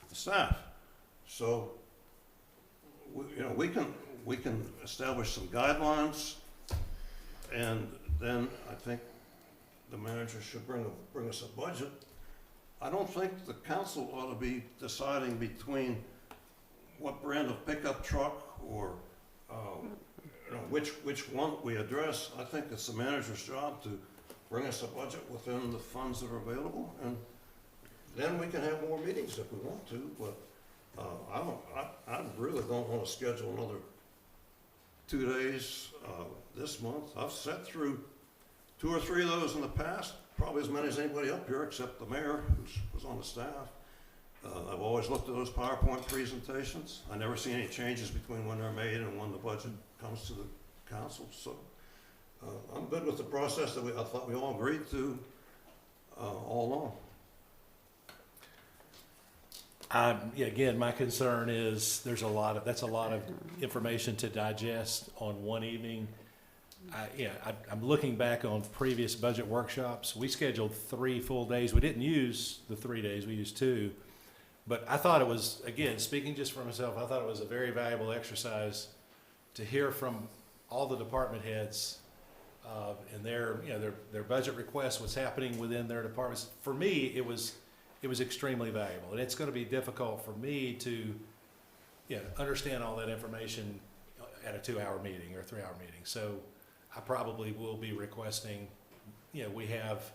the staff. So, we can establish some guidelines, and then I think the manager should bring us a budget. I don't think the council ought to be deciding between what brand of pickup truck or which one we address. I think it's the manager's job to bring us a budget within the funds that are available, and then we can have more meetings if we want to, but, I really don't wanna schedule another 2 days, this month. I've sat through 2 or 3 of those in the past, probably as many as anybody up here except the mayor, who was on the staff. I've always looked at those PowerPoint presentations. I never see any changes between when they're made and when the budget comes to the council, so, I'm good with the process that I thought we all agreed to, all along. Yeah, again, my concern is that's a lot of information to digest on one evening. I'm looking back on previous budget workshops. We scheduled 3 full days. We didn't use the 3 days, we used 2. But I thought it was, again, speaking just for myself, I thought it was a very valuable exercise to hear from all the department heads, and their budget requests, what's happening within their departments. For me, it was extremely valuable, and it's going to be difficult for me to, understand all that information at a 2-hour meeting or a 3-hour meeting. So I probably will be requesting, we have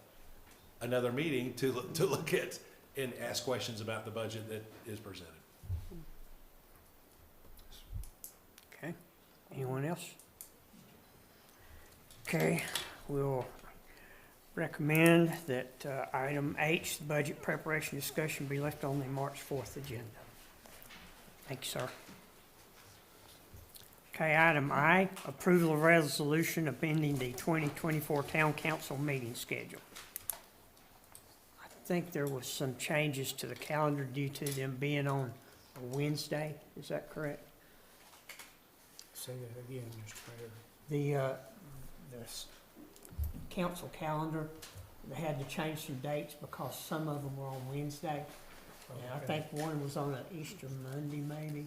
another meeting to look at and ask questions about the budget that is presented. Okay, anyone else? Okay, we'll recommend that item H, the budget preparation discussion, be left on the March 4th agenda. Thank you, sir. Okay, item I, approval of resolution amending the 2024 Town Council meeting schedule. I think there was some changes to the calendar due to them being on a Wednesday. Is that correct? Say that again, Mr. Mayor. The council calendar, they had to change some dates because some of them were on Wednesday. And I think one was on an Easter Monday, maybe.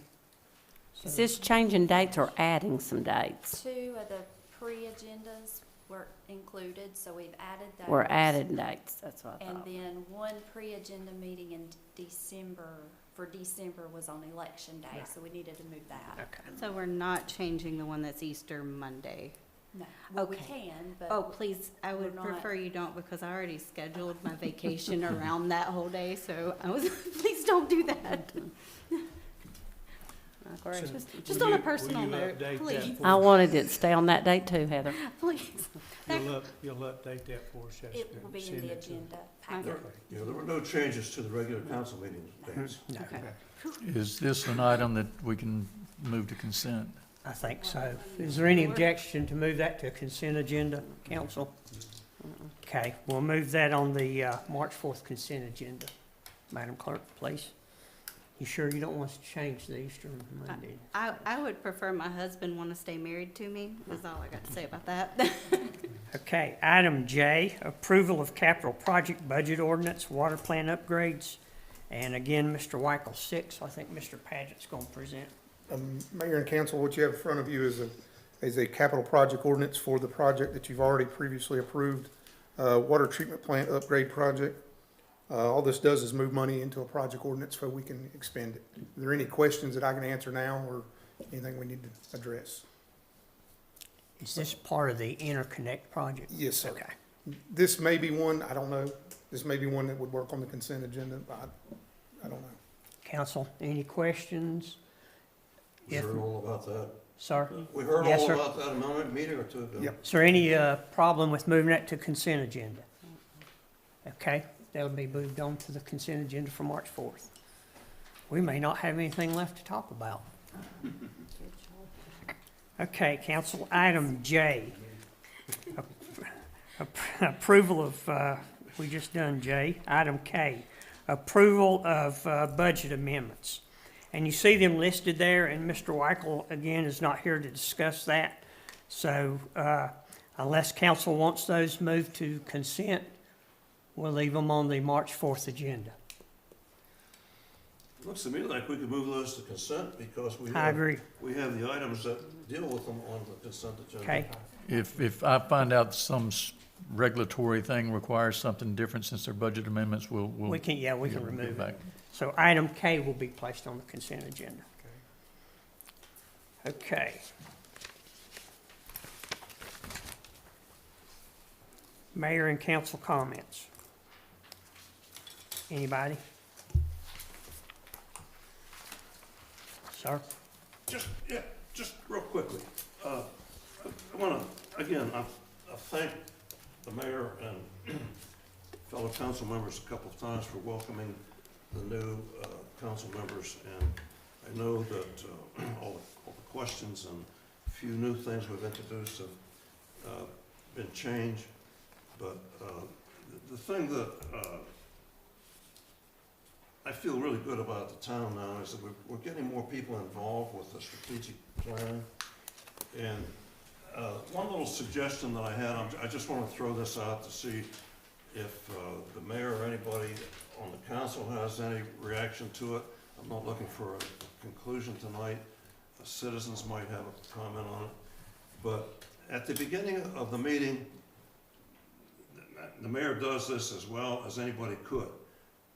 So- Is this changing dates or adding some dates? 2 of the pre-agendas were included, so we've added those. We're added dates, that's what I And thought. then one pre-agenda meeting in December was on election day, Right. so we needed to move that. Okay. So we're not changing the one that's Easter Monday. No, well, we Okay. can, but. Oh, please, I would We're not- prefer you don't, because I already scheduled my vacation around that whole day, so please don't do that. Of course. Just on a personal note, please, I wanted it to stay on that date too, Heather. please. You'll update that for us. Esther, It will be in send the it to- agenda Okay. packet. There were no changes to the regular council meeting dates. No, Okay. Is this an item that we can move to consent? I think so. Is there any objection to move that to consent agenda, council? Okay, we'll move that on the March 4th consent agenda. Madam Clerk, please. You sure you don't want us to change the Easter Monday? I would prefer my husband want to stay married to me, is all I got to say about that. Okay, item J, approval of capital project budget ordinance, water plant upgrades. And again, Mr. Weichel 6, I think Mr. Paget's going to present. Mayor and council, what you have in front of you is a capital project ordinance for the project that you've already previously approved, water treatment plant upgrade project. All this does is move money into a project ordinance so we can expend it. Are there any questions that I can answer now or anything we need to address? Is this part of the interconnect project? Yes, sir. Okay. This may be one, I don't know, this may be one that would work on the consent agenda, but I don't know. Council, any questions? We heard all about that. Sir? We heard Yes, all sir. about that a meeting or two ago. Yep. Is there any problem with moving that to consent agenda? Okay, that'll be moved on to the consent agenda for March 4th. We may not have anything left to talk about. Okay, council, item J. Approval of, we just done J. Item K, approval of budget amendments. And you see them listed there, and Mr. Weichel, again, is not here to discuss that. So unless council wants those moved to consent, we'll leave them on the March 4th agenda. Looks to me like we could move those to consent because I agree. we have the items that deal with them on the consent agenda. Okay, If I find out some regulatory thing requires something different since they're budget amendments, we'll. we can get remove it. back. So item K will be placed on the consent agenda. Okay. Mayor and council comments. Anybody? Sir? Just real quickly. I want to, again, I thank the mayor and fellow council members a couple of times for welcoming the new council members. And I know that all the questions and a few new things we've introduced have been changed. But the thing that I feel really good about the town now is that we're getting more people involved with the strategic plan. And one little suggestion that I had, I just want to throw this out to see if the mayor or anybody on the council has any reaction to it. I'm not looking for a conclusion tonight. Citizens might have a comment on it. But at the beginning of the meeting, the mayor does this as well as anybody could.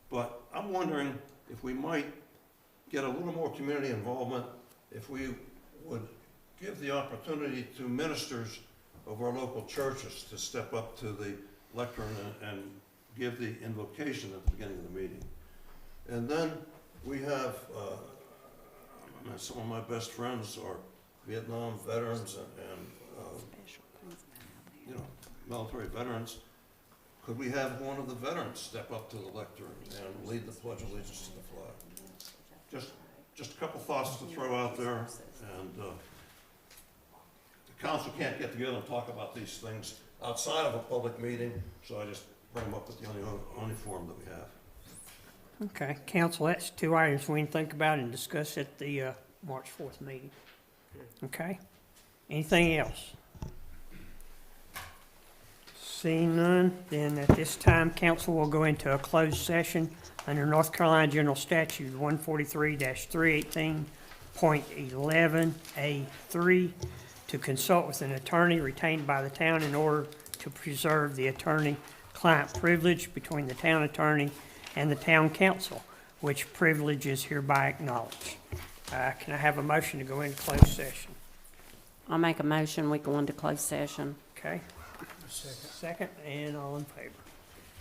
But I'm wondering if we might get a little more community involvement, if we would give the opportunity to ministers of our local churches to step up to the lectern and give the invocation at the beginning of the meeting. And then we have, some of my best friends are Vietnam veterans and military veterans. Could we have one of the veterans step up to the lectern and lead the Pledge of Allegiance to the flag? Just a couple thoughts to throw out there, and the council can't get together and talk about these things outside of a public meeting, so I just bring them up with the only forum that we have. Okay, council, that's two items we can think about and discuss at the March 4th meeting. Okay? Anything else? Seeing none, then at this time, council will go into a closed session under North Carolina General Statute 143-318.11A3 to consult with an attorney retained by the town in order to preserve the attorney-client privilege between the town attorney and the town council, which privilege is hereby acknowledged. Can I have a motion to go into closed session? I'll make a motion, we go into closed session. Okay? Second, and all in favor.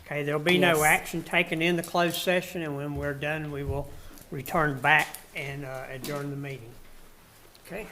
Okay, there'll be no Yes. action taken in the closed session, and when we're done, we will return back and adjourn the meeting. Okay?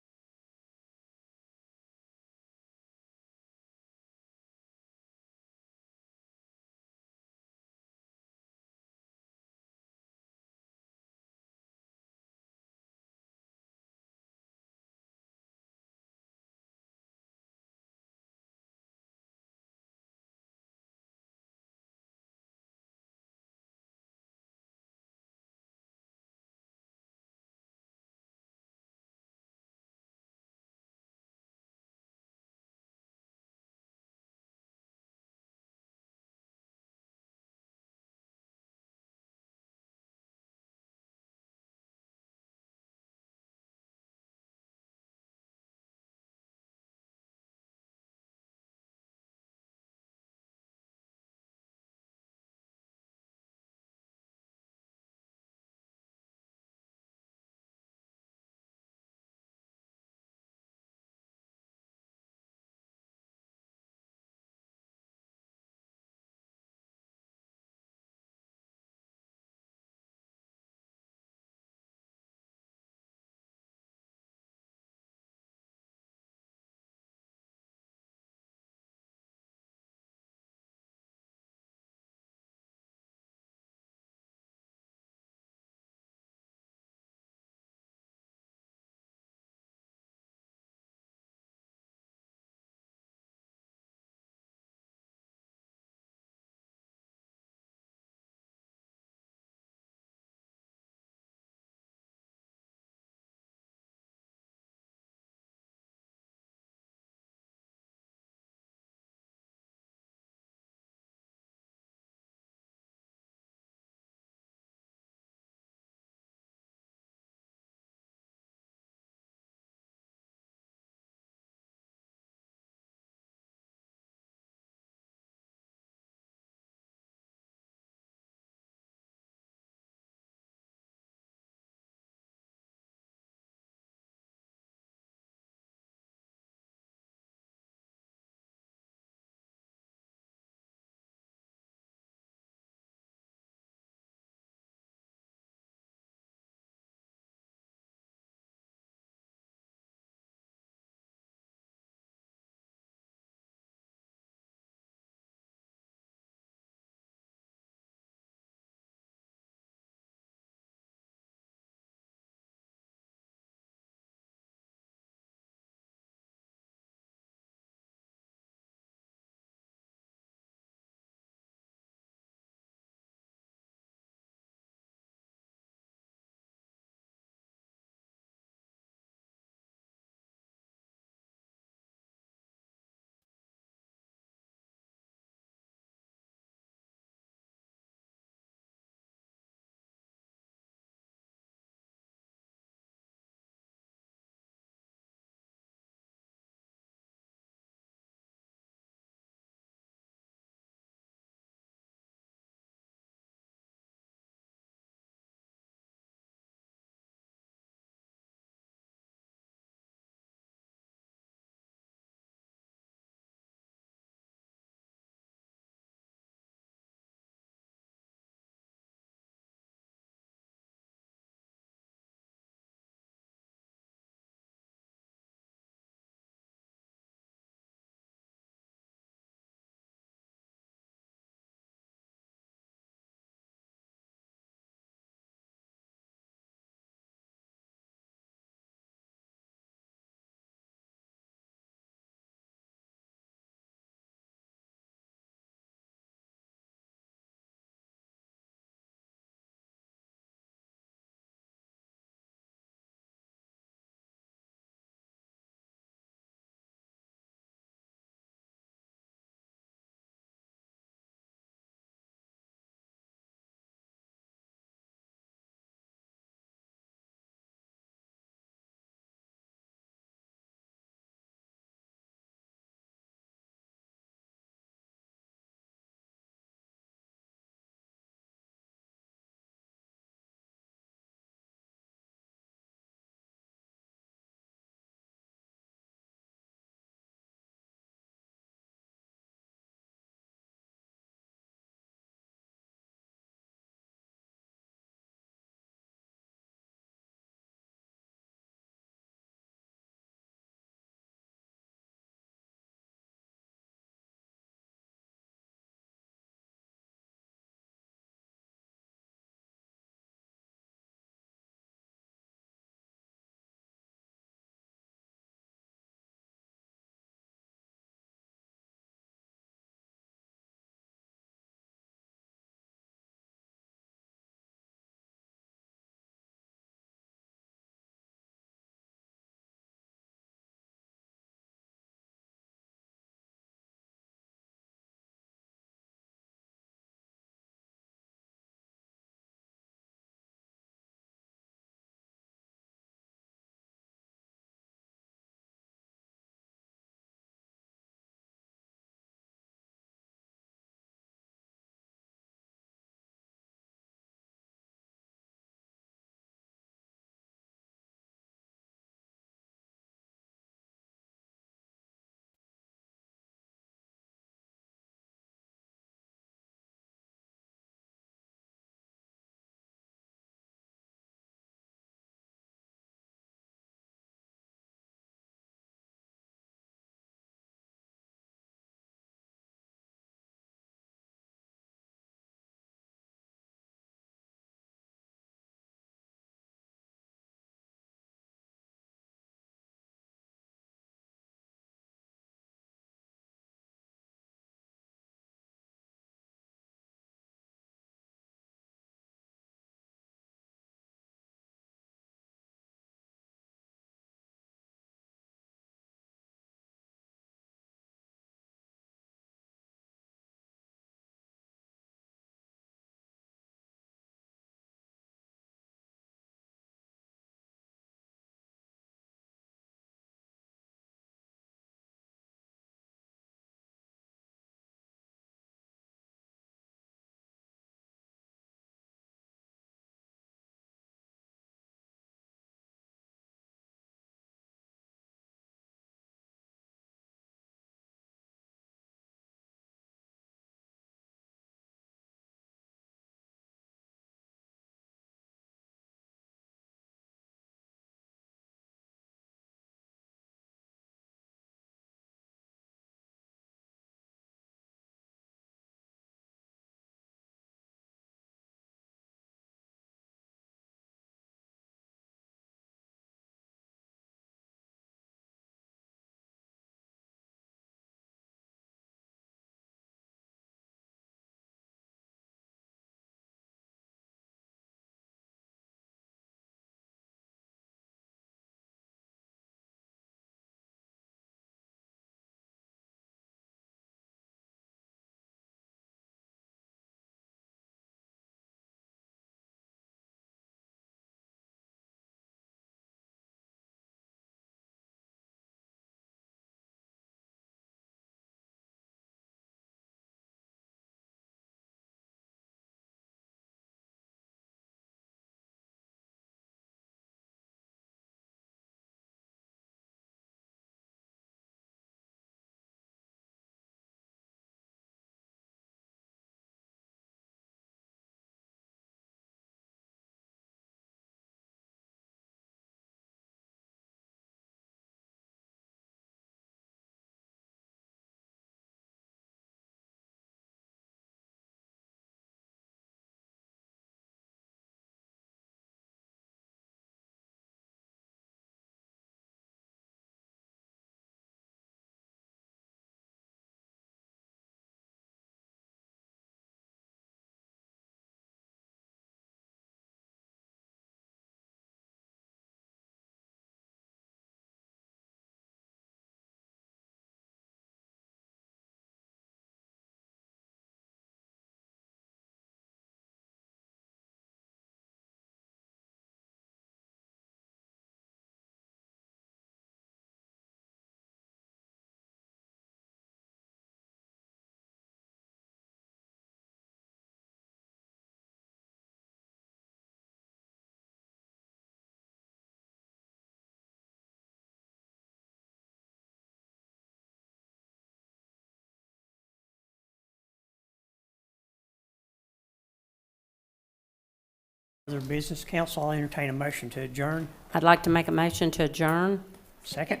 Other business, council, I'll entertain a motion to adjourn. I'd like to make a motion to adjourn. Second?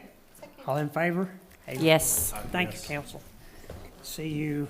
All in favor? Hey, Yes. Thank you, council. See you